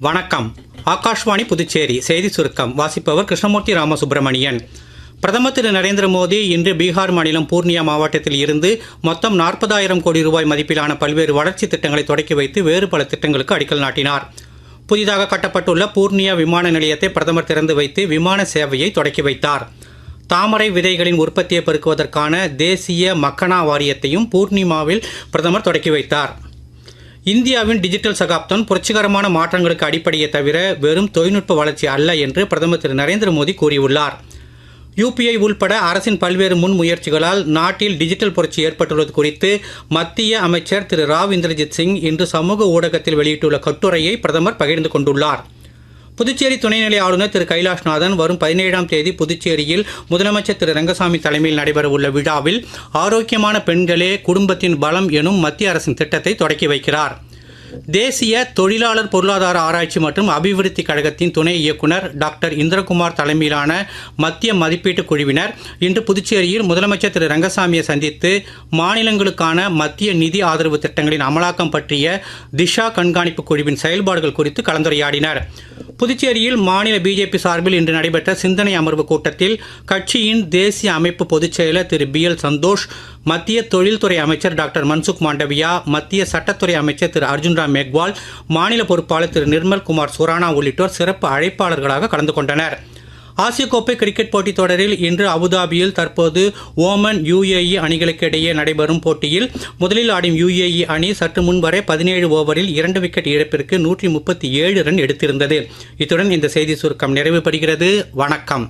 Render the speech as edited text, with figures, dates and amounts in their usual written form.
வணக்கம். ஆகாஷ்வாணி புதுச்சேரி செய்தி சுருக்கம் வாசிப்பவர் கிருஷ்ணமூர்த்தி ராமசுப்பிரமணியன். பிரதமர் திரு நரேந்திர மோடி இன்று பீகார் மாநிலம் பூர்ணியா மாவட்டத்தில் இருந்து மொத்தம் 40,000 கோடி ரூபாய் மதிப்பிலான பல்வேறு வளர்ச்சி திட்டங்களை தொடக்கி வைத்து வேறு பல திட்டங்களுக்கு அடிக்கல் நாட்டினார். புதிதாக கட்டப்பட்டுள்ள பூர்ணியா விமான நிலையத்தை பிரதமர் திறந்து வைத்து விமான சேவையை தொடக்கி வைத்தார். தாமரை விதைகளின் உற்பத்தியை பெருக்குவதற்கான தேசிய மக்கனா வாரியத்தையும் பூர்ணிமாவில் பிரதமர் தொடக்கி வைத்தார். இந்தியாவின் டிஜிட்டல் சகாப்தம் புரட்சிகரமான மாற்றங்களுக்கு அடிப்படையே தவிர வெறும் தொழில்நுட்ப வளர்ச்சி அல்ல என்று பிரதமர் திரு நரேந்திர மோடி கூறியுள்ளார். UPI உள்பட அரசின் பல்வேறு முன்முயற்சிகளால் நாட்டில் டிஜிட்டல் புரட்சி ஏற்பட்டுள்ளது குறித்து மத்திய அமைச்சர் திரு ராவ் இந்திரஜித் சிங் இன்று சமூக ஊடகத்தில் வெளியிட்டுள்ள கட்டுரையை பிரதமர் பகிர்ந்து கொண்டுள்ளார். புதுச்சேரி துணைநிலை ஆளுநர் திரு கைலாஷ்நாதன் வரும் 17ஆம் தேதி புதுச்சேரியில் முதலமைச்சர் திரு ரங்கசாமி தலைமையில் நடைபெறவுள்ள விழாவில் ஆரோக்கியமான பெண்களே குடும்பத்தின் பலம் எனும் மத்திய அரசின் திட்டத்தை தொடக்கி வைக்கிறார். தேசிய தொழிலாளர் பொருளாதார ஆராய்ச்சி மற்றும் அபிவிருத்தி கழகத்தின் துணை இயக்குனர் டாக்டர் இந்திரகுமார் தலைமையிலான மத்திய மதிப்பீட்டு குழுவினர் இன்று புதுச்சேரியில் முதலமைச்சர் திரு ரங்கசாமியை சந்தித்து மாநிலங்களுக்கான மத்திய நிதி ஆதரவு திட்டங்களின் அமலாக்கம் பற்றிய திஷா கண்காணிப்பு குழுவின் செயல்பாடுகள் குறித்து கலந்துரையாடினர். புதுச்சேரியில் மாநில பிஜேபி சார்பில் இன்று நடைபெற்ற சிந்தனை அமர்வு கூட்டத்தில் கட்சியின் தேசிய அமைப்பு பொதுச் செயலர் திரு BL சந்தோஷ், மத்திய தொழில்துறை அமைச்சர் டாக்டர் மன்சுக் மாண்டவியா, மத்திய சட்டத்துறை அமைச்சர் திரு அர்ஜுன் ராம் மேக்வால், மாநில பொறுப்பாளர் திரு நிர்மல் குமார் சுரானா உள்ளிட்டோர் சிறப்பு அழைப்பாளர்களாக கலந்து கொண்டனர். ஆசிய கோப்பை கிரிக்கெட் போட்டித் தொடரில் இன்று அபுதாபியில் தற்போது ஓமன் UAE அணிகளுக்கு இடையே நடைபெறும் போட்டியில் முதலில் ஆடும் UAE அணி சற்று முன்வரை 17 ஓவரில் 2 விக்கெட் இழப்பிற்கு 137 ரன் எடுத்திருந்தது. இத்துடன் இந்த செய்தி சுருக்கம் நிறைவு பெறுகிறது. வணக்கம்.